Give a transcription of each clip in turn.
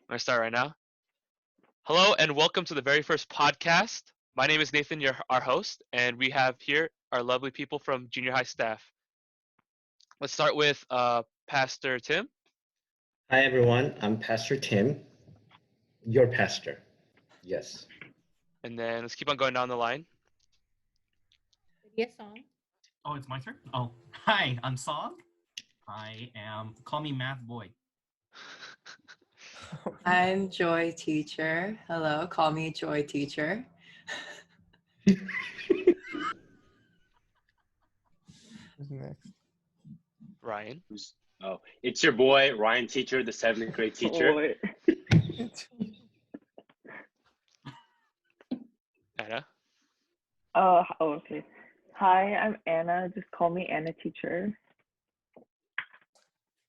gonna start right now. Hello and welcome to the very first podcast. My name is Nathan, our host, and we have here our lovely people from junior high staff. Let's start with Pastor Tim, Hi, everyone. I'm Pastor Tim, your pastor. Yes. and then let's keep on going down the line. Yes, song. Oh, it's my turn? Oh, hi, I'm Song. Call me Math Boy. I'm Joy Teacher. Hello, call me Joy Teacher. Who's next? Ryan, It's your boy, Ryan Teacher, the 7th grade teacher. Anna, Okay. Hi, I'm Anna. Just call me Anna Teacher.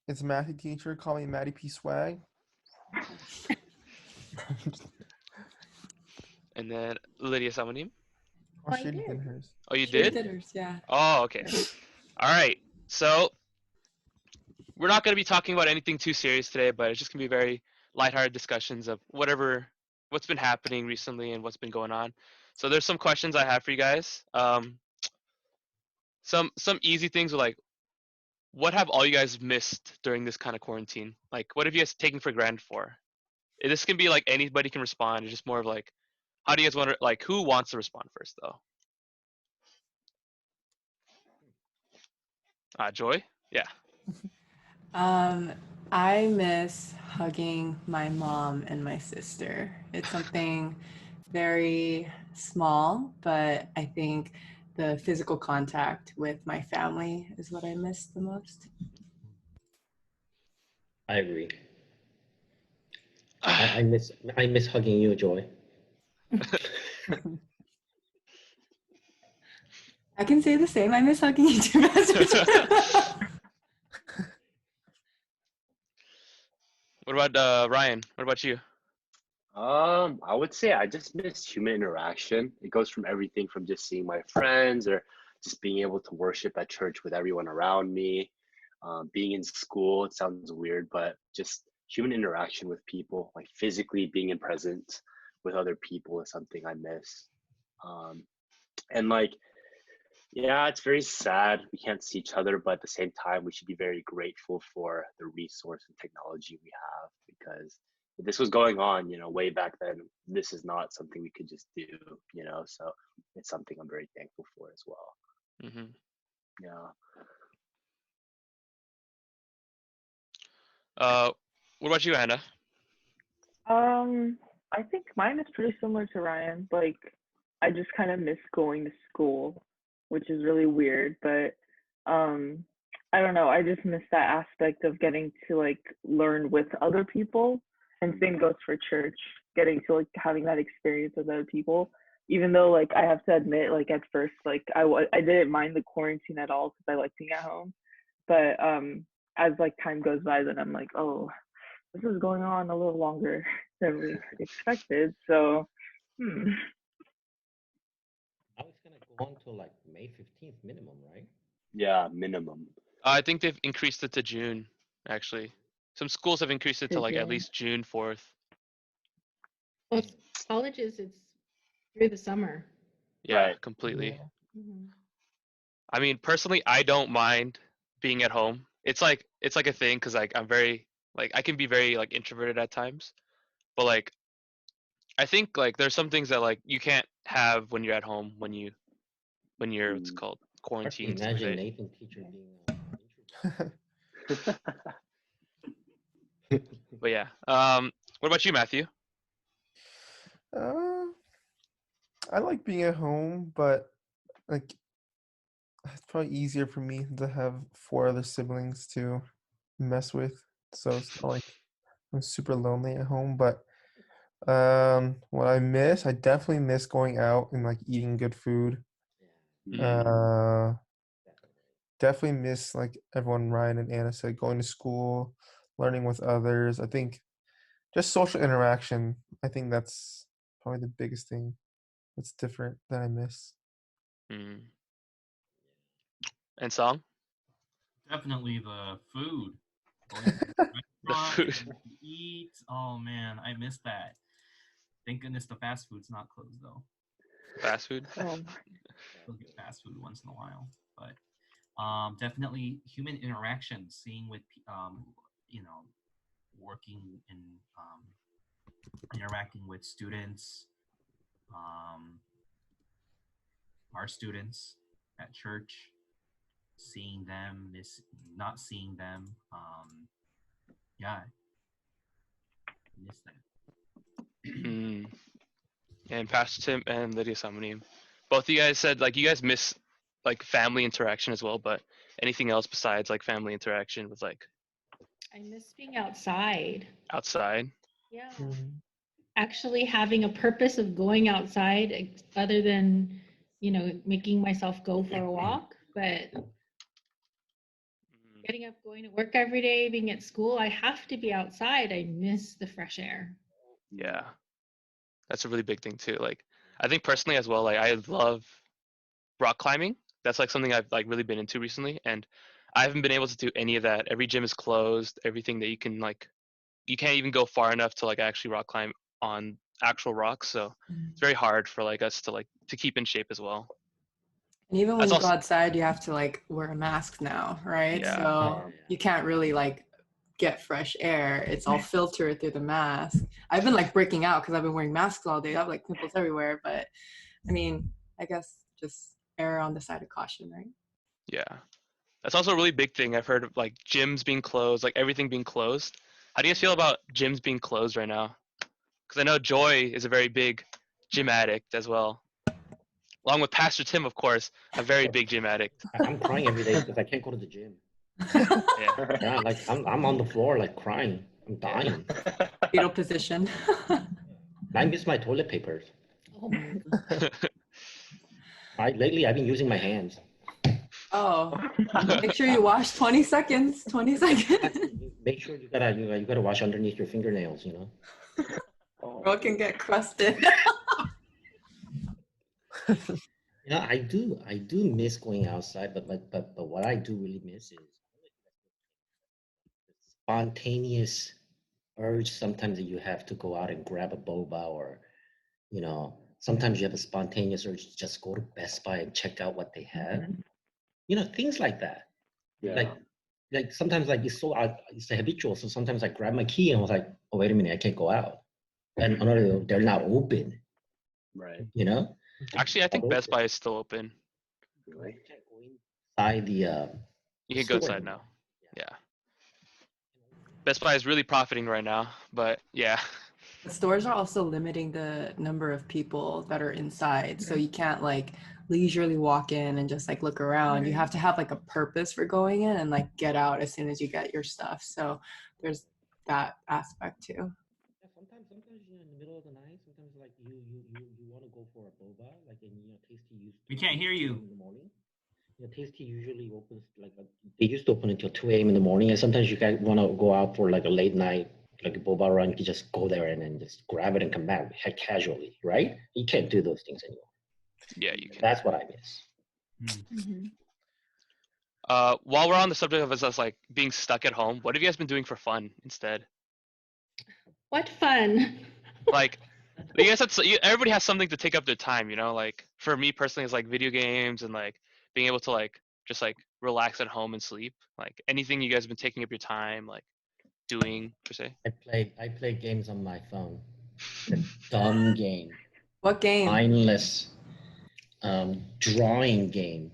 It's Matthew Teacher. Call me Matty P Swag. and then Lydia Samanim. Oh, I she did did. hers. Oh, you She did? hers, yeah. Oh, okay. All right. So we're not going to be talking about anything too serious today, but it's just going to be very lighthearted discussions of what's been happening recently and what's been going on. So there's some questions I have for you guys. Some easy things are like, what have all you guys missed during this kind of quarantine? Like, what have you guys taken for granted for? This can be like anybody can respond. It's just more of like, how do you guys want to like? Who wants to respond first though? Joy. Yeah. I miss hugging my mom and my sister. It's something very small, but I think the physical contact with my family is what I miss the most. I agree. I miss hugging you, Joy. I can say the same. I miss hugging you too, Pastor. What about Ryan? What about you? I would say I just miss human interaction. It goes from everything from just seeing my friends or just being able to worship at church with everyone around me. Being in school, it sounds weird, but just human interaction with people, like physically being in presence with other people is something I miss. And like, yeah, it's very sad we can't see each other, but at the same time, we should be very grateful for the resource and technology we have because if this was going on, way back then, this is not something we could just do, so it's something I'm very thankful for as well. Mm-hmm. Yeah. What about you, Anna? I think mine is pretty similar to Ryan. Like, I just kind of miss going to school, which is really weird, but I don't know. I just miss that aspect of getting to like learn with other people, and same goes for church, getting to like having that experience with other people. Even though like I have to admit, like at first, like I didn't mind the quarantine at all because I like being at home, but as like time goes by, then I'm like, oh, this is going on a little longer than we expected. So, I was gonna go on till like May 15th minimum, right? Yeah, minimum. I think they've increased it to June. Actually, some schools have increased it to like at June. least June 4th. Well, colleges, it's through the summer. Yeah, Right. completely. Yeah. Mm-hmm. I mean, personally, I don't mind being at home. It's like a thing because like I'm very like I can be very like introverted at times, but like I think like there's some things that like you can't have when you're at home when you're what's it called Hard to quarantined. imagine Nathan Teacher being introvert. But yeah, what about you, Matthew? uh, I like being at home, but like it's probably easier for me to have 4 other siblings to mess with. So it's not like I'm super lonely at home. But what I definitely miss going out and like eating good food. Uh, definitely miss like everyone Ryan and Anna said, going to school, learning with others. I think just social interaction. I think that's probably the biggest thing that's different that I miss. Mm. And Song? Definitely the food. Going to food. restaurant to eat. Oh man, I miss that. Thank goodness the fast food's not closed though. Fast food. Still get fast food once in a while, but definitely human interaction, seeing with you know, working and interacting with students, our students at church, seeing them, not seeing them. Yeah, miss that. Mm. And Pastor Tim and Lydia Samanim, both of you guys said like you guys miss like family interaction as well, but anything else besides like family interaction with like I miss being outside. outside? Yeah. Mhm. Actually having a purpose of going outside other than, making myself go for a walk. But Mm. getting up, going to work every day, being at school, I have to be outside. I miss the fresh air. Yeah, that's a really big thing too. Like I think personally as well, like I love rock climbing. That's like something I've like really been into recently, and I haven't been able to do any of that. Every gym is closed. Everything that you can like, you can't even go far enough to like actually rock climb on actual rocks. So it's very hard for like us to like to keep in shape as well. And even when That's you go also outside, you have to like wear a mask now, right? Yeah. So you can't really like get fresh air. It's all filtered through the mask. I've been like breaking out because I've been wearing masks all day. I have like pimples everywhere. But I mean, I guess just err on the side of caution, right? yeah. That's also a really big thing. I've heard of like gyms being closed, like everything being closed. How do you guys feel about gyms being closed right now? Because I know Joy is a very big gym addict as well, along with Pastor Tim, of course, a very big gym addict. I'm crying every day because I can't go to the gym. Yeah. Yeah, like I'm on the floor like crying. I'm dying. Fetal position. I miss my toilet papers. Oh my God. Lately I've been using my hands. Oh, make sure you wash 20 seconds. 20 seconds. Make sure you gotta wash underneath your fingernails, you know. Girl can get crusted. You know, I do miss going outside, but what I do really miss is the spontaneous urge sometimes that you have to go out and grab a boba, or sometimes you have a spontaneous urge to just go to Best Buy and check out what they have. Things like that. Yeah. Like sometimes like it's a habitual. So sometimes I grab my key and I was like, oh wait a minute, I can't go out. And another, they're not open. Right. Actually, I think Best Buy is still open. Really? You can't go inside the You can go store inside now. anymore. Yeah. Best Buy is really profiting right now, but yeah. The stores are also limiting the number of people that are inside. So you can't like leisurely walk in and just like look around. You have to have like a purpose for going in and like get out as soon as you get your stuff. So there's that aspect too. Yeah, sometimes in the middle of the night, sometimes like you want to go for a boba, like Tasty used to. We can't hear you. In the morning. Tasty usually opens they used to open until 2 a.m. in the morning, and sometimes you guys want to go out for like a late night, like a boba run. You just go there and then just grab it and come back casually, right? You can't do those things anymore. Yeah, you can. That's what I miss. Mhm. While we're on the subject of us like being stuck at home, what have you guys been doing for fun instead? What fun. Like, you guys had, everybody has something to take up their time, like for me personally, it's like video games and like being able to like just like relax at home and sleep. Like anything you guys have been taking up your time, like doing per se. I play games on my phone. A dumb game. What game? Mindless drawing game.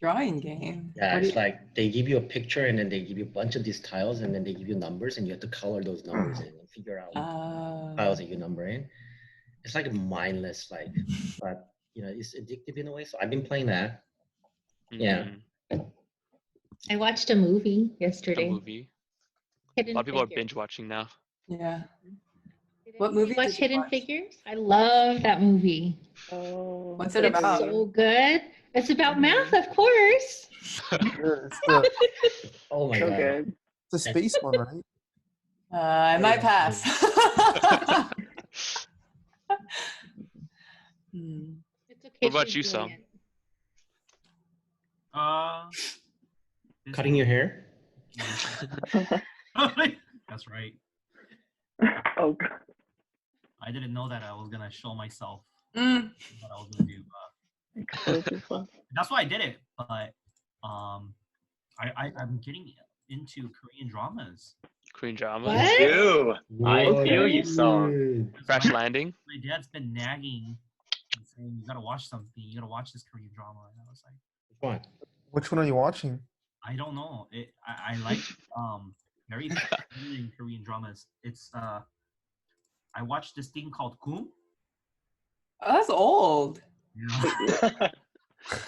Drawing game. Yeah, What do it's you- like they give you a picture and then they give you a bunch of these tiles and then they give you numbers and you have to color those numbers in and figure out tiles that you number in. It's like mindless, but it's addictive in a way. So I've been playing that. Yeah. Mhm. I watched a movie A yesterday. movie. Hidden A lot of people are Figures. binge watching now. Yeah. Did What anybody movie watch did you Hidden watch? Figures? I love that movie. Oh, What's it It's about? so good. It's about math, of course. It's the Oh my so god. good. the space one, right? I might pass. Hmm. It's okay. What about she's you, Sam? brilliant. This Cutting your hair? That's right. Oh God. I didn't know that I was gonna show myself Mm. what I was gonna do. Expose yourself. That's why I did it. But I'm getting into Korean dramas. Korean dramas. What? Ew. I feel you, Song. Dude. Crash Landing. My dad's been nagging and saying, "You gotta watch something. You gotta watch this Korean drama." And I was like, What? Which one are you watching? I don't know. I like very familiar Korean dramas. It's I watched this thing called Kum. Oh, that's old. Yeah,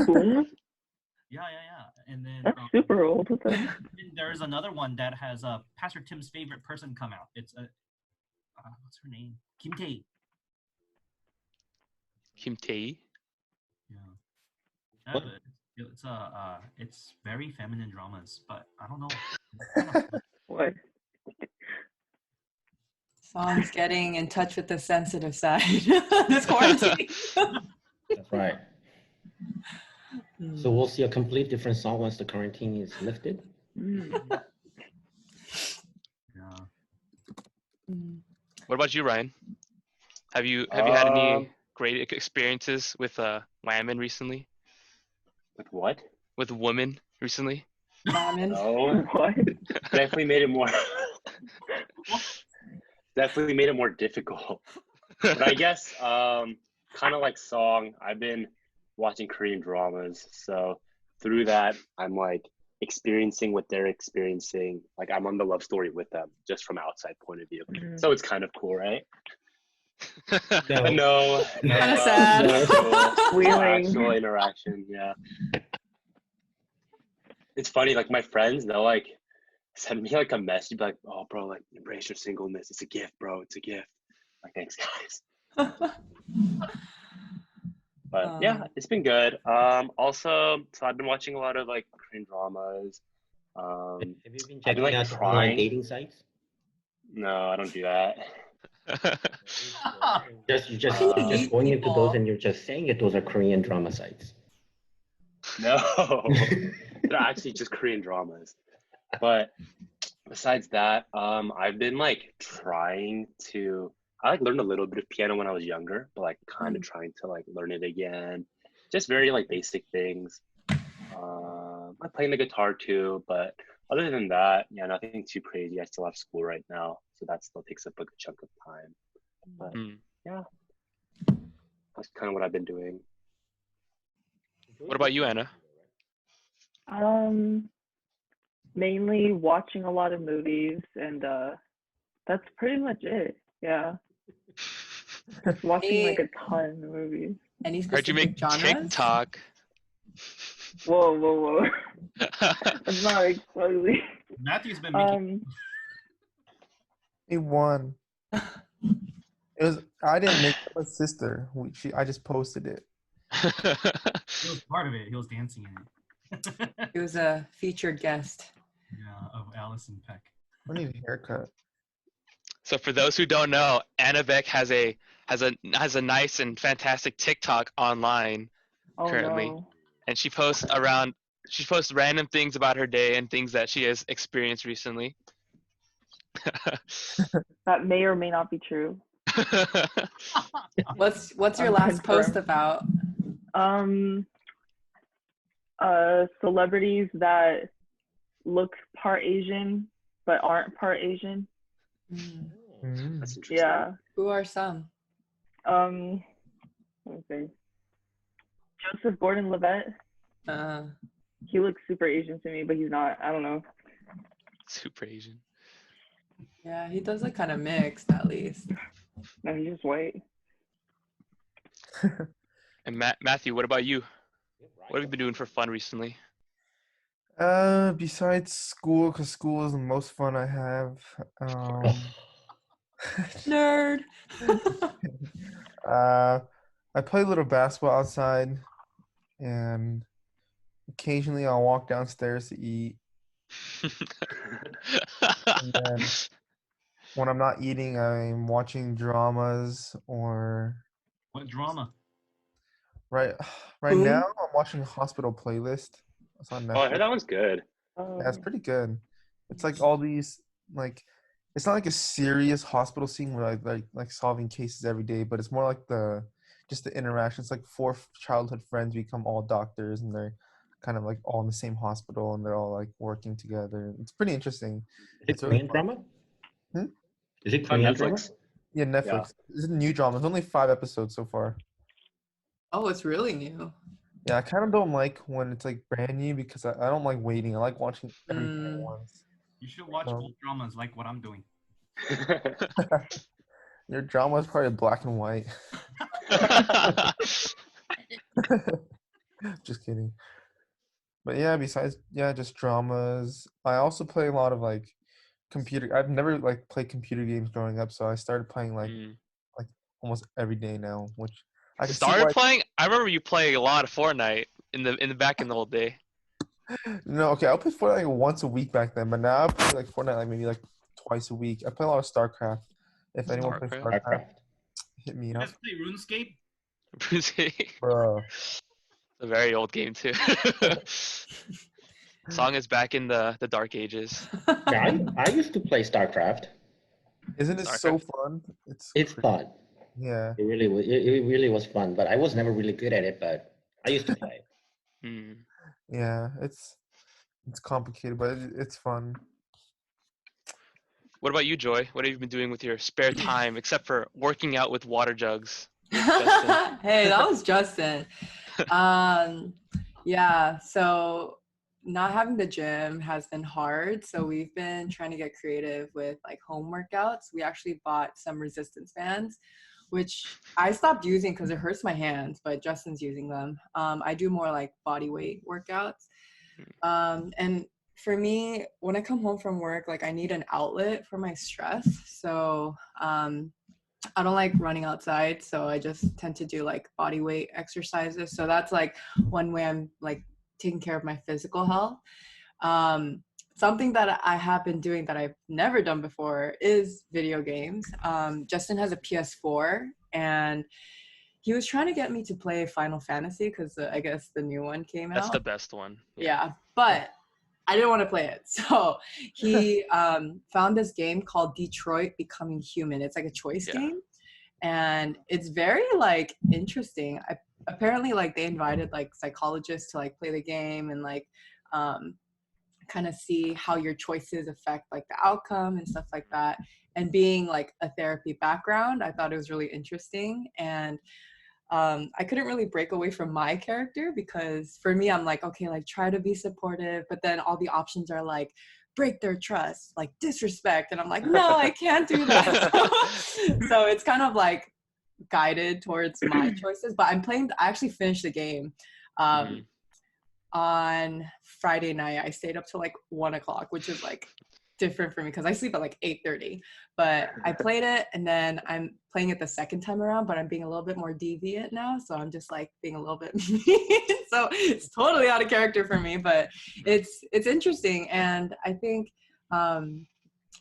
Boom. yeah. And then That's super old. What the- then there's another one that has Pastor Tim's favorite person come out. It's what's her name? Kim Tae. Kim Tae. Yeah. It's very feminine dramas, but I don't know. What? Song's getting in touch with the sensitive side this quarantine. That's right. So we'll see a complete different song once the quarantine is lifted. Mm. Yeah. What about you, Ryan? Have you had any great experiences with women recently? With what? With women recently? Ramen. No. What? Definitely made it more. Definitely made it more difficult. But I guess, kind of like Song, I've been watching Korean dramas. So through that, I'm like experiencing what they're experiencing. Like I'm on the love story with them, just from outside point of view. Mhm. So it's kind of cool, right? No. No. Kinda sad. Wheeling. Actual interaction, yeah. It's funny, like my friends, they'll like send me like a message, be like, "Oh, bro, like embrace your singleness. It's a gift, bro. It's a gift." Like, thanks, guys. But yeah, it's been good. Also, so I've been watching a lot of like Korean dramas. Have you been I've been checking like out the online trying. dating sites? No, I don't do that. You're just meet going into people. those and you're just saying that those are Korean drama sites. No, they're actually just Korean dramas. But besides that, I've been like trying to. I like learned a little bit of piano when I was younger, but like kind of trying to like learn it again. Just very like basic things. I'm playing the guitar too, but other than that, yeah, nothing too crazy. I still have school right now, so that still takes up a good chunk of time. But yeah, that's kind of what I've been doing. What about you, Anna? Mainly watching a lot of movies, and that's pretty much it. Yeah, just watching like a ton of movies. Any Heard you specific make genres? TikTok. Whoa! That's not exploding. Matthew's been making. He won. It was. I didn't make it. My sister. I just posted it. He was part of it. He was dancing in it. He was a featured guest. Yeah, of Allison Peck. I need a haircut. So for those who don't know, Anna Beck has a nice and fantastic TikTok online Oh currently, no. and she posts random things about her day and things that she has experienced recently. That may or may not be true. What's your last post Unconfirmed. about? Celebrities that look part Asian but aren't part Asian. That's interesting. Yeah. Who are some? Let me see. Joseph Gordon-Levitt. He looks super Asian to me, but he's not. I don't know. Super Asian. Yeah, he does look kind of mixed at least. No, he's just white. And Matthew, what about you? What have you been doing for fun recently? Besides school, because school is the most fun I have. Nerd. I play a little basketball outside, and occasionally I'll walk downstairs to eat. And then when I'm not eating, I'm watching dramas or What drama? right now I'm watching Hospital Playlist. It's on Oh, I Netflix. heard that one's good. Yeah, it's pretty good. It's like all these like it's not like a serious hospital scene where like solving cases every day, but it's more like just the interactions. Like four childhood friends become all doctors, and they're kind of like all in the same hospital, and they're all like working together. It's pretty interesting. Is it It's really Korean fun. drama? Hmm? Is it On Korean drama? Netflix? Yeah, Netflix. It's a new drama. It's only 5 episodes so far. Oh, it's really new. Yeah, I kind of don't like when it's like brand new because I don't like waiting. I like watching everything at once. You should watch old dramas like what I'm doing. Your drama is probably black and white. Just kidding. But yeah, besides just dramas, I also play a lot of like computer. I've never like played computer games growing up, so I started playing like almost every day now, which I can Started playing. I remember you playing a lot of Fortnite in the back in the old day. No, okay, I'll play Fortnite like once a week back then, but now I play like Fortnite like maybe like twice a week. I play a lot of StarCraft. If anyone plays StarCraft, hit me You up. guys play RuneScape? Bro. It's a very old game too. Song is back in the dark ages. Yeah, I used to play StarCraft. Isn't it so fun? It's fun. Yeah. It really was fun, but I was never really good at it, but I used to play. Yeah, it's complicated, but it's fun. What about you, Joy? What have you been doing with your spare time except for working out with water jugs? Hey, that was Justin. Yeah, so not having the gym has been hard. So we've been trying to get creative with like home workouts. We actually bought some resistance bands, which I stopped using because it hurts my hands, but Justin's using them. I do more like body weight workouts. And for me, when I come home from work, like I need an outlet for my stress. So I don't like running outside, so I just tend to do like body weight exercises. So that's like one way I'm like taking care of my physical health. Something that I have been doing that I've never done before is video games. Justin has a PS4, and he was trying to get me to play Final Fantasy because I guess the new one came out. That's the best one. Yeah, but I didn't want to play it. So he found this game called Detroit Becoming Human. It's like a choice game. And it's very like interesting. Apparently like they invited like psychologists to like play the game and like kind of see how your choices affect like the outcome and stuff like that. And being like a therapy background, I thought it was really interesting. And I couldn't really break away from my character because for me, I'm like, okay, like try to be supportive, but then all the options are like break their trust, like disrespect. And I'm like, no, I can't do that. So it's kind of like guided towards my choices, but I actually finished the game on Friday night. I stayed up till like 1 o'clock, which is like different for me because I sleep at like 8:30, but I played it and then I'm playing it the second time around, but I'm being a little bit more deviant now, so I'm just like being a little bit mean. So it's totally out of character for me, but it's interesting. And I think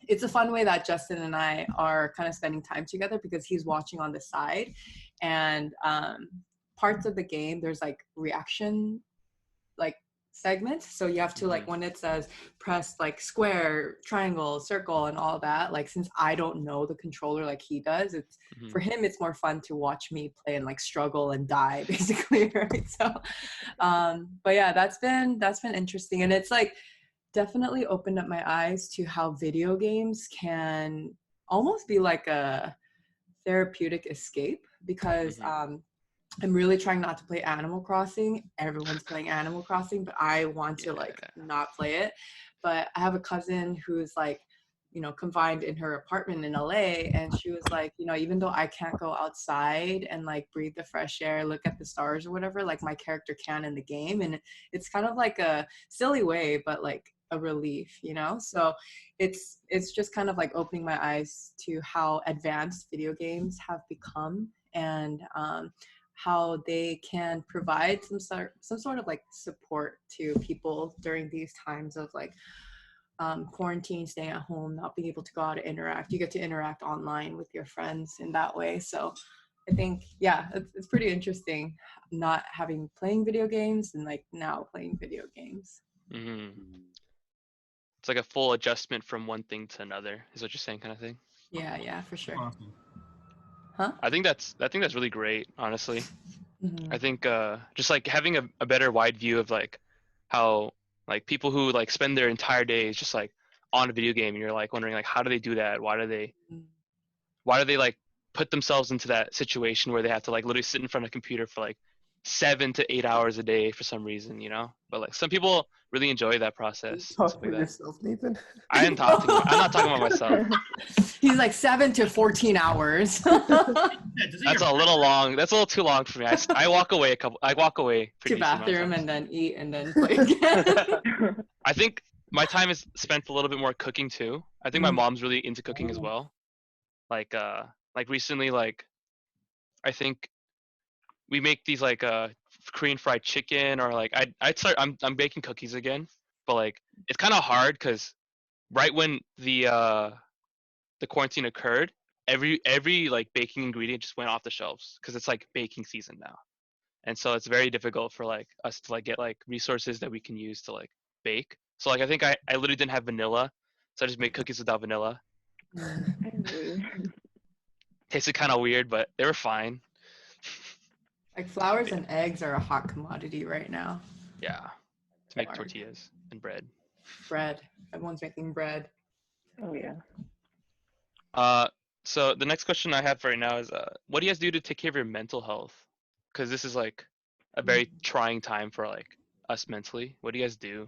it's a fun way that Justin and I are kind of spending time together because he's watching on the side, and parts of the game there's like reaction like segments, so you have to like when it says press like square, triangle, circle and all that, like since I don't know the controller like he does, it's for him it's more fun to watch me play and like struggle and die basically, right? So but yeah, that's been interesting, and it's like definitely opened up my eyes to how video games can almost be like a therapeutic escape because I'm really trying not to play Animal Crossing. Everyone's playing Animal Crossing, but I want to like not play it. But I have a cousin who's like, you know, confined in her apartment in LA, and she was like, you know, even though I can't go outside and like breathe the fresh air, look at the stars or whatever, like my character can in the game. And it's kind of like a silly way, but like a relief, you know? So it's just kind of like opening my eyes to how advanced video games have become, and how they can provide some sort of like support to people during these times of like quarantine, staying at home, not being able to go out and interact. You get to interact online with your friends in that way. So I think, yeah, it's pretty interesting not playing video games and like now playing video games. it's like a full adjustment from one thing to another. Is what you're saying, kind of thing. Yeah, for sure. Awesome. Huh? I think that's really great, honestly. Mhm. I think just like having a better wide view of like how like people who like spend their entire days just like on a video game, and you're like wondering like how do they do that? Why do they like put themselves into that situation where they have to like literally sit in front of a computer for like 7 to 8 hours a day for some reason, you know? But like some people really enjoy that process and Talk stuff for like that. yourself, Nathan. I'm not talking about myself. He's like 7 to 14 hours. Yeah, doesn't That's your a little long. That's a little too long for me. I walk away to pretty decent amount of bathroom times. and then eat and then play again. I think my time is spent a little bit more cooking too. I think my Mm. mom's really into cooking as well. Like recently, like I think we make these like Korean fried chicken, or like I'm baking cookies again, but like it's kind of hard because right when the quarantine occurred, every like baking ingredient just went off the shelves because it's like baking season now, and so it's very difficult for like us to like get like resources that we can use to like bake. So like I think I literally didn't have vanilla, so I just made cookies without vanilla. Tasted kind of weird, but they were fine. Like flowers and eggs are a hot commodity right now. Yeah, to make Hard. tortillas and bread. Bread. Everyone's making bread. Oh yeah. So the next question I have for right now is, what do you guys do to take care of your mental health? Because this is like a very trying time for like us mentally. What do you guys do?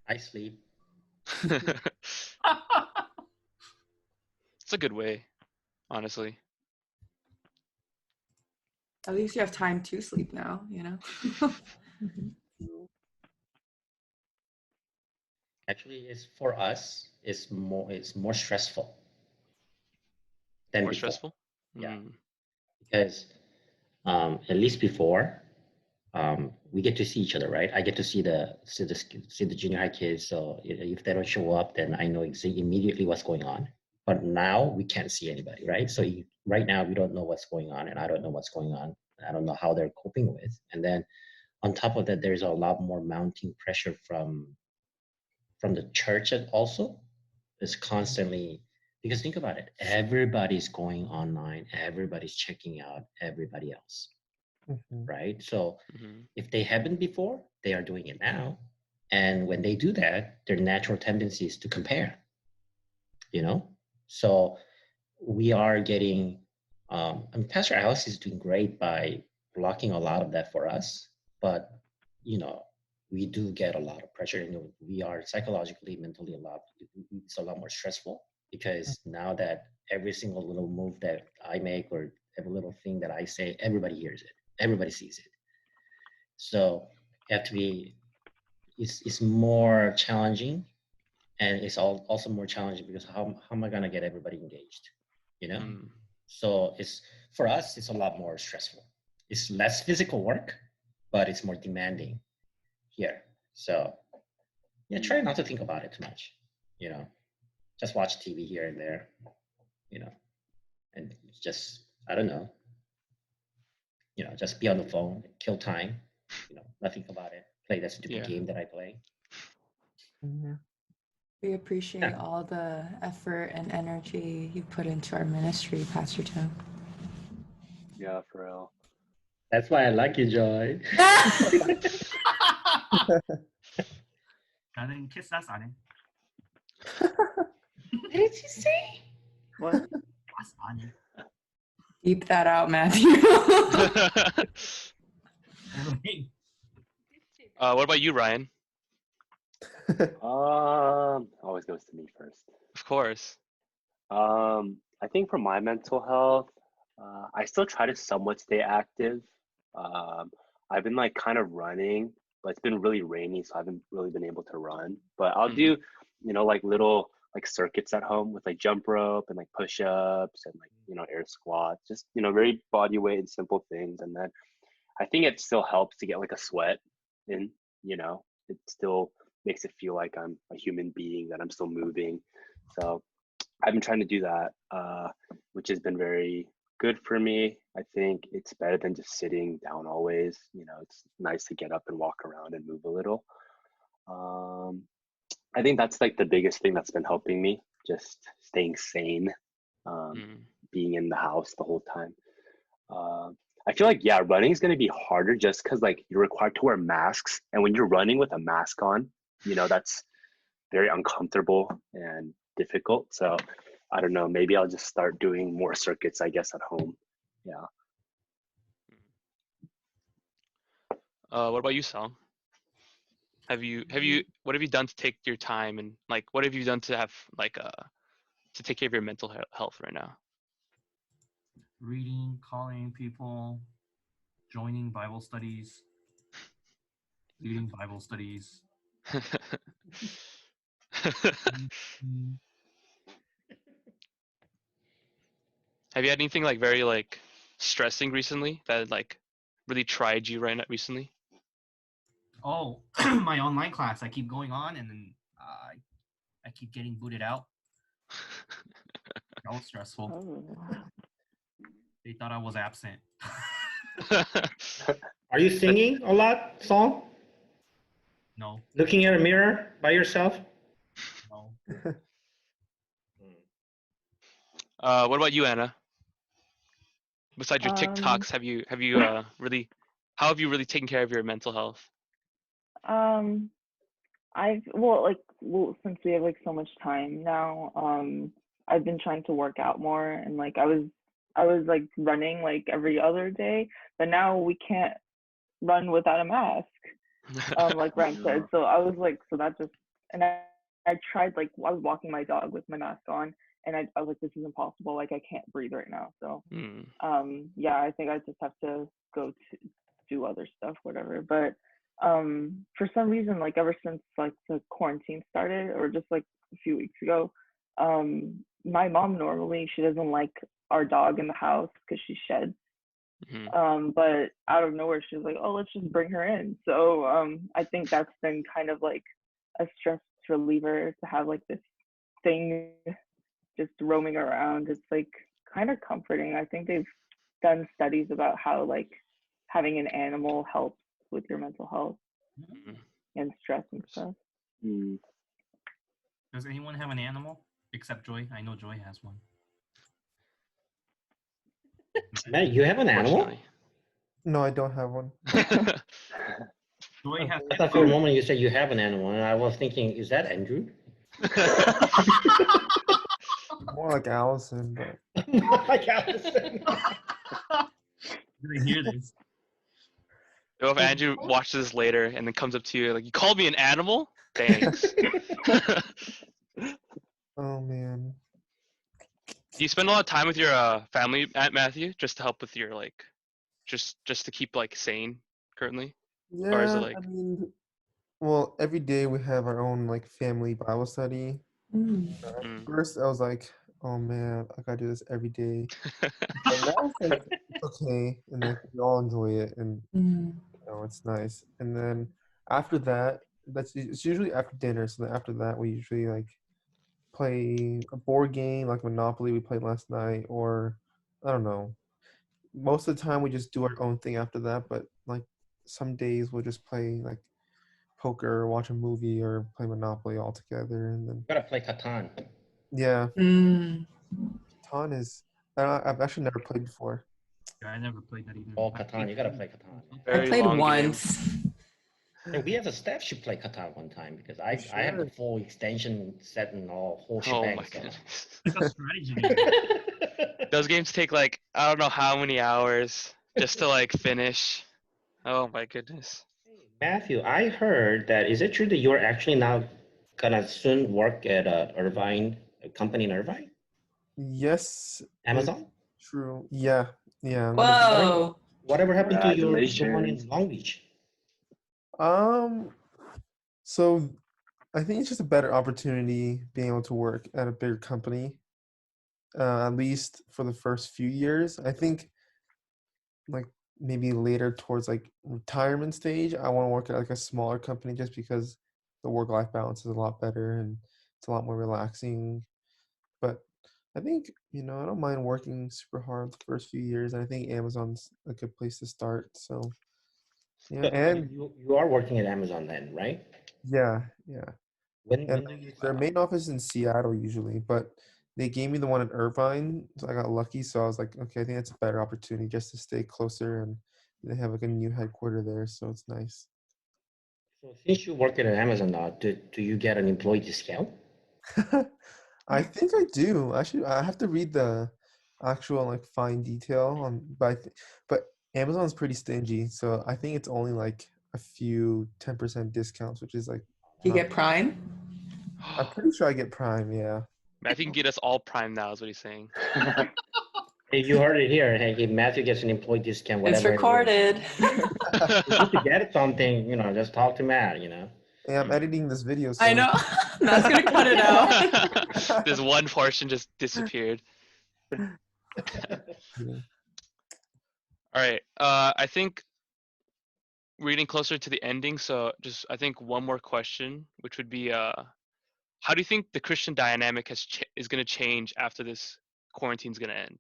I sleep. It's a good way, honestly. At least you have time to sleep now, you know? Actually, it's for us. It's more stressful than More before. stressful? Yeah. Mm. Because at least before, we get to see each other, right? I get to see the junior high kids. So if they don't show up, then I know immediately what's going on. But now we can't see anybody, right? So right now we don't know what's going on, and I don't know what's going on. I don't know how they're coping with. And then on top of that, there's a lot more mounting pressure from the church, and also is constantly, because think about it, everybody's going online, everybody's checking out everybody else, right? So if they haven't before, they are doing it now, and when they do that, their natural tendency is to compare, you know. So we are getting I mean, Pastor Alice is doing great by blocking a lot of that for us, but you know, we do get a lot of pressure, and we are psychologically, mentally it's a lot more stressful, because now that every single little move that I make, or every little thing that I say, everybody hears it, everybody sees it. So you have to be, it's more challenging, and it's also more challenging because how am I going to get everybody engaged, you know? So it's, for us, it's a lot more stressful. It's less physical work, but it's more demanding here. So yeah, try not to think about it too much, you know, just watch TV here and there, you know, and just, I don't know, you know, just be on the phone, kill time, you know, not think about it, play that stupid game that I play. We appreciate all the effort and energy you put into our ministry, Pastor Tim. Yeah, for real. That's why I like you, Joy. 나는 키스하스 안 해. What did you say? What? 키스 안 해. Beep that out, Matthew. What about you, Ryan? Always goes to me first. Of course. I think for my mental health, I still try to somewhat stay active. I've been like kind of running, but it's been really rainy, so I haven't really been able to run. But I'll do, you know, like little like circuits at home with like jump rope and like push-ups and like, you know, air squats, just, you know, very body weight and simple things. And then I think it still helps to get like a sweat in, you know, it still makes it feel like I'm a human being, that I'm still moving. So I've been trying to do that, which has been very good for me. I think it's better than just sitting down always. You know, it's nice to get up and walk around and move a little. I think that's like the biggest thing that's been helping me, just staying sane, being in the house the whole time. I feel like, yeah, running is going to be harder just because like you're required to wear masks. And when you're running with a mask on, that's very uncomfortable and difficult. So I don't know, maybe I'll just start doing more circuits, I guess, at home. Yeah. What about you, Sal? What have you done to take your time, and like what have you done to have like to take care of your mental health right now? Reading, calling people, joining Bible studies, leading Bible studies. Have you had anything like very like stressing recently that like really tried you right now recently? Oh, my online class. I keep going on, and then I keep getting booted out. That was stressful. Oh. They thought I was absent. Are you singing a lot, Saul? No. Looking at a mirror by yourself? No. What about you, Anna? Besides your TikToks, have you really, how have you really taken care of your mental health? Since we have like so much time now, I've been trying to work out more, and like I was like running like every other day, but now we can't run without a mask, like Ryan said. So I was like, so that just, and I tried, like I was walking my dog with my mask on, and I was like, this is impossible, like I can't breathe right now. So yeah, I think I just have to go to do other stuff, whatever. But for some reason, like ever since like the quarantine started, or just like a few weeks ago, my mom, normally she doesn't like our dog in the house because she sheds. But out of nowhere she's like, oh, let's just bring her in. So I think that's been kind of like a stress reliever to have like this thing just roaming around. It's like kind of comforting. I think they've done studies about how like having an animal helps with your mental health and stress and stuff. Does anyone have an animal except Joy? I know Joy has one. Matt, you have an animal? No, I don't have one. Joy has. I thought for a moment you said you have an animal, and I was thinking, is that Andrew? More like Allison, but more like Allison. Did I hear this? If Andrew watches this later and then comes up to you like, you called me an animal? Thanks. Oh man. Do you spend a lot of time with your family, Matthew, just to help with your like, just to keep like sane currently? Yeah, or is it like... I mean, well, every day we have our own like family Bible study. First, I was like, oh man, I gotta do this every day. And now it's like, it's okay, and like we all enjoy it, and it's nice. And then after that, it's usually after dinner. So then after that, we usually like play a board game like Monopoly we played last night, or I don't know. Most of the time we just do our own thing after that, but like some days we'll just play like poker or watch a movie or play Monopoly all together. And then You gotta play Catan. Yeah. Catan is I've actually never played before. Yeah, I never played that either. Oh, Catan, you gotta play Catan. I played once. And we as a staff should play Catan one time, because I have the full extension set and whole shebang. Oh my goodness. It's a strategy game. Those games take like, I don't know how many hours just to like finish. Oh my goodness. Matthew, I heard that, is it true that you're actually now gonna soon work at a company in Irvine? Yes. Amazon? True. Yeah. Whoa. Whatever happened to the one in Long Beach? So I think it's just a better opportunity being able to work at a bigger company, at least for the first few years. I think like maybe later towards like retirement stage, I want to work at like a smaller company just because the work-life balance is a lot better and it's a lot more relaxing. But I think, I don't mind working super hard the first few years. And I think Amazon's a good place to start. So, yeah. So, and you are working at Amazon then, right? Yeah. When And do you their main office is in Seattle usually, but they gave me the one in Irvine, so I got lucky. So I was like, okay, I think that's a better opportunity just to stay closer, and they have like a new headquarter there, so it's nice. So since you work at Amazon now, do you get an employee discount? I think I do. Actually, I have to read the actual like fine detail on, but Amazon's pretty stingy, so I think it's only like a few 10% discounts, which is like You not. get Prime? I'm pretty sure I get Prime, yeah. Matthew can get us all Prime now, is what he's saying. Hey, you heard it here. Hey, if Matthew gets an employee discount, It's whatever. recorded. If you need to get something, just talk to Matt. Hey, I'm editing this video, so I know. Matt's gonna cut it out. This one portion just disappeared. Yeah. All right. I think we're getting closer to the ending, so just I think one more question, which would be, how do you think the Christian dynamic is going to change after this quarantine's going to end?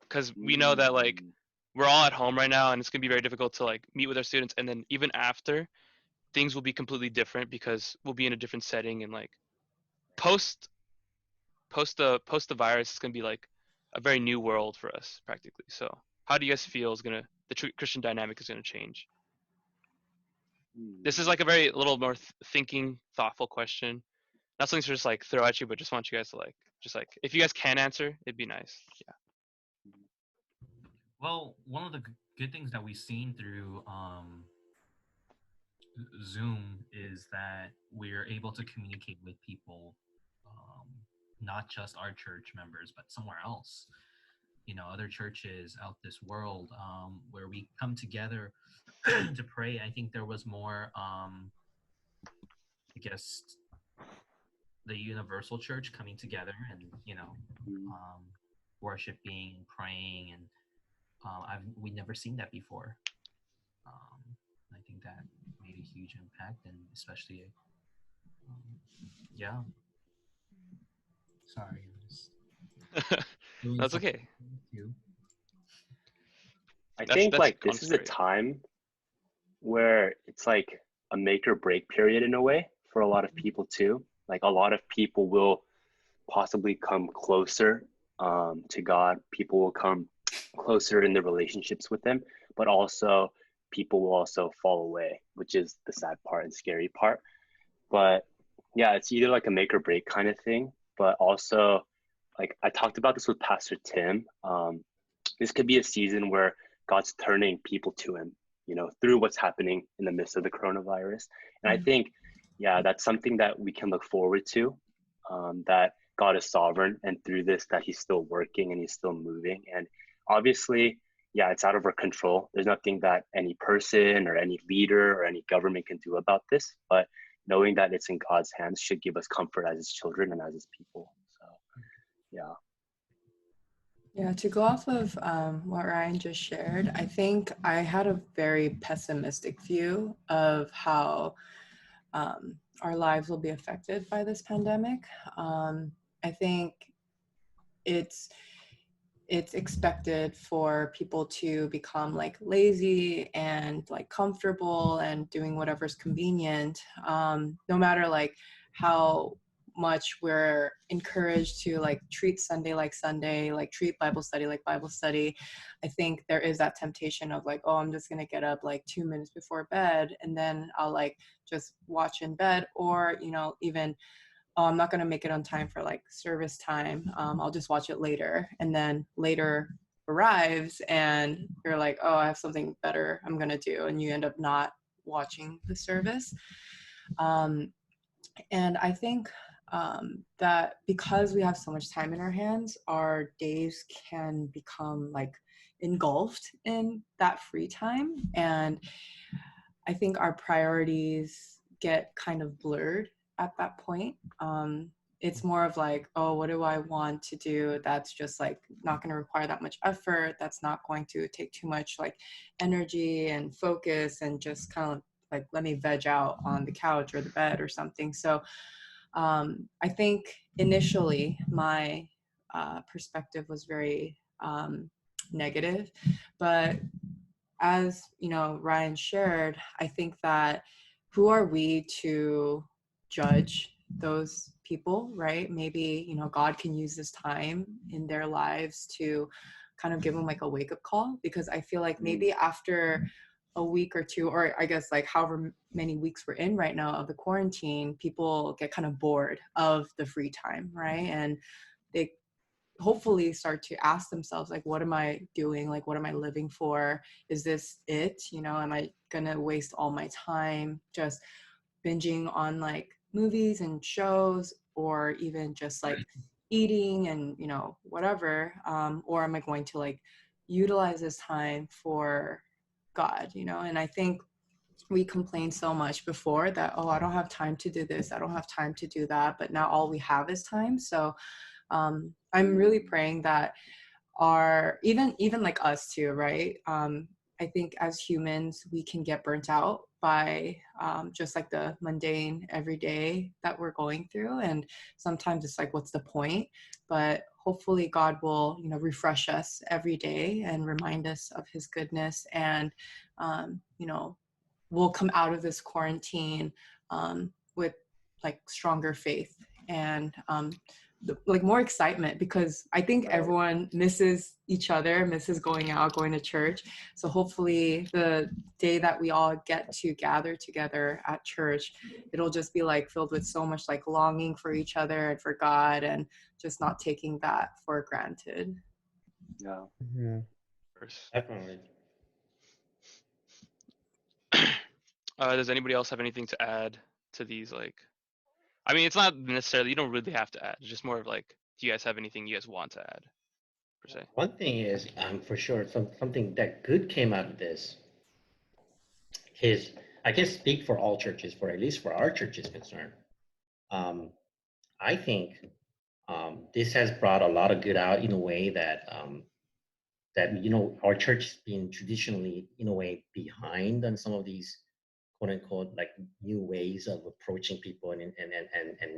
Because we know that like we're all at home right now, and it's going to be very difficult to like meet with our students, and then even after, things will be completely different because we'll be in a different setting, and like post the virus, it's going to be like a very new world for us practically. So how do you guys feel the Christian dynamic is going to change? This is like a very little more thinking, thoughtful question. Not something to just like throw at you, but just want you guys to like, just like, if you guys can answer, it'd be nice. Yeah. Well, one of the good things that we've seen through Zoom is that we're able to communicate with people, not just our church members, but somewhere else. Other churches out this world, where we come together to pray. I think there was more, I guess, the universal church coming together and worshiping, praying, and we've never seen that before. I think that made a huge impact, and especially, yeah. Sorry, That's okay. I think like this is a time where it's like a make or break period in a way for a lot of people too. Like a lot of people will possibly come closer to God. People will come closer in their relationships with Him, but also people will also fall away, which is the sad part and scary part. But yeah, it's either like a make or break kind of thing, but also like I talked about this with Pastor Tim. This could be a season where God's turning people to Him, through what's happening in the midst of the coronavirus. And I think, yeah, that's something that we can look forward to, that God is sovereign, and through this, that He's still working and He's still moving. And obviously, yeah, it's out of our control. There's nothing that any person or any leader or any government can do about this, but knowing that it's in God's hands should give us comfort as His children and as His people. So, yeah. Yeah, to go off of what Ryan just shared, I think I had a very pessimistic view of how our lives will be affected by this pandemic. I think it's expected for people to become like lazy and like comfortable and doing whatever's convenient, no matter like how much we're encouraged to like treat Sunday like Sunday, like treat Bible study like Bible study. I think there is that temptation of like, oh, I'm just gonna get up like 2 minutes before bed and then I'll like just watch in bed, or even, oh, I'm not gonna make it on time for like service time, I'll just watch it later. And then later arrives and you're like, oh, I have something better I'm gonna do, and you end up not watching the service. And I think that because we have so much time in our hands, our days can become like engulfed in that free time. And I think our priorities get kind of blurred at that point. It's more of like, oh, what do I want to do that's just like not going to require that much effort, that's not going to take too much like energy and focus, and just kind of like let me veg out on the couch or the bed or something. So I think initially my perspective was very negative, but as Ryan shared, I think that who are we to judge those people, right? Maybe, you know, God can use this time in their lives to kind of give them like a wake-up call, because I feel like maybe after a week or two, or I guess like however many weeks we're in right now of the quarantine, people get kind of bored of the free time, right? And they hopefully start to ask themselves, like, what am I doing? Like, what am I living for? Is this it? You know, am I gonna waste all my time just binging on like movies and shows, or even just like eating and, you know, whatever? Or am I going to like utilize this time for God, you know? And I think we complained so much before that, oh, I don't have time to do this, I don't have time to do that, but now all we have is time. So I'm really praying that our even like us too, right? I think as humans we can get burnt out by just like the mundane everyday that we're going through, and sometimes it's like, what's the point? But hopefully God will, you know, refresh us every day and remind us of his goodness, and you know, we'll come out of this quarantine with like stronger faith and like more excitement, because I think everyone misses each other, misses going out, going to church. So hopefully the day that we all get to gather together at church, it'll just be like filled with so much like longing for each other and for God, and just not taking that for granted. Yeah. Mm-hmm. Definitely. Does anybody else have anything to add to these? Like, I mean, it's not necessarily, you don't really have to add. It's just more of like, do you guys have anything you guys want to add, per se? One thing is, for sure, something that good came out of this is, I can speak for all churches, for at least for our church is concerned. I think this has brought a lot of good out in a way that that, you know, our church has been traditionally in a way behind on some of these quote unquote like new ways of approaching people and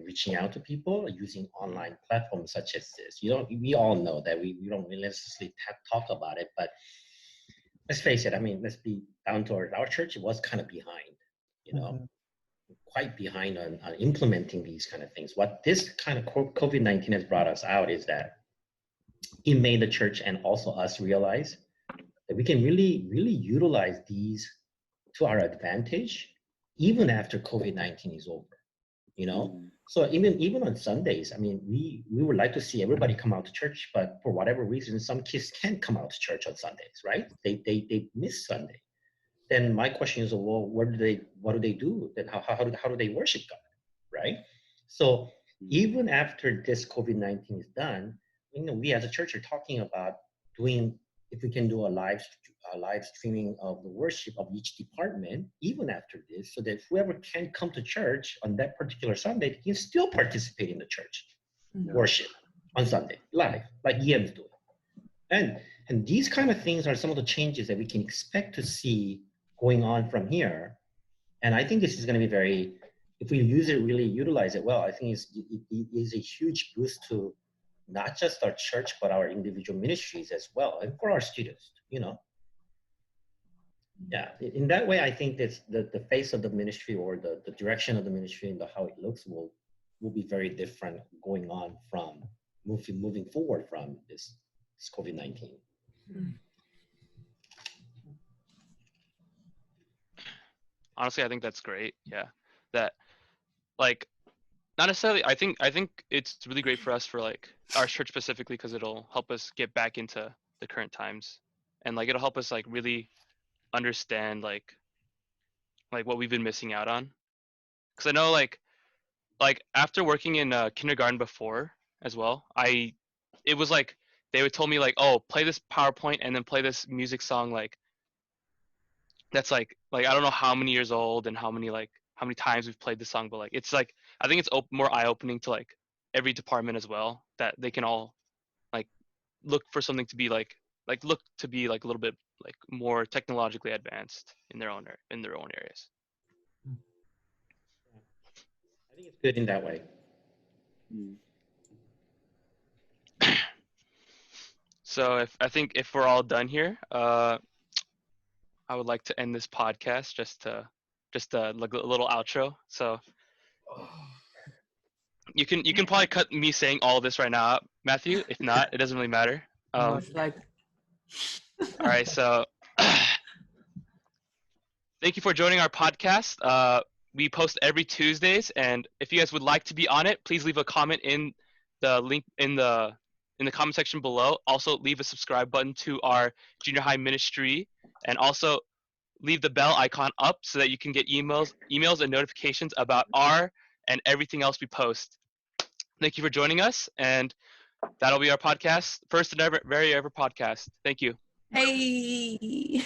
reaching out to people using online platforms such as this. You know, we all know that we don't really necessarily talk about it, but let's face it, I mean, let's be down to earth. Our church was kind of behind, you know, quite behind on implementing these kind of things. What this kind of COVID-19 has brought us out is that it made the church and also us realize that we can really, really utilize these to our advantage, even after COVID-19 is over, you know? So even on Sundays, I mean, we would like to see everybody come out to church, but for whatever reason, some kids can't come out to church on Sundays, right? They miss Sunday. Then my question is, well, what do they do? Then how do they worship God, right? So even after this COVID-19 is done, you know, we as a church are talking about doing, if we can do a live streaming of the worship of each department, even after this, so that whoever can come to church on that particular Sunday can still participate in the church worship on Sunday, live, like EM's doing. And these kind of things are some of the changes that we can expect to see going on from here. And I think this is going to be very, if we use it, really utilize it well, I think it is a huge boost to not just our church, but our individual ministries as well, and for our students, you know. Yeah, in that way, I think that's the face of the ministry, or the direction of the ministry and how it looks will be very different going on from moving forward from this COVID-19. Honestly, I think that's great. Yeah, that, like, not necessarily. I think it's really great for us, for like our church specifically, because it'll help us get back into the current times, and like it'll help us like really understand like what we've been missing out on. Because I know like after working in kindergarten before as well, it was like they would tell me like, oh, play this PowerPoint and then play this music song like that's like I don't know how many years old and how many times we've played the song, but like it's like I think it's more eye opening to like every department as well, that they can all like look for something to be like look to be like a little bit like more technologically advanced in their own areas. I think it's good in that way. So if we're all done here, I would like to end this podcast just just like a little outro. So you can probably cut me saying all this right now out, Matthew. If not, it doesn't really matter. It's like All right, so thank you for joining our podcast. We post every Tuesdays, and if you guys would like to be on it, please leave a comment in the link in the comment section below. Also, leave a subscribe button to our junior high ministry, and also leave the bell icon up so that you can get emails and notifications about our and everything else we post. Thank you for joining us, and that'll be our podcast, first and ever, very ever podcast. Thank you. hey.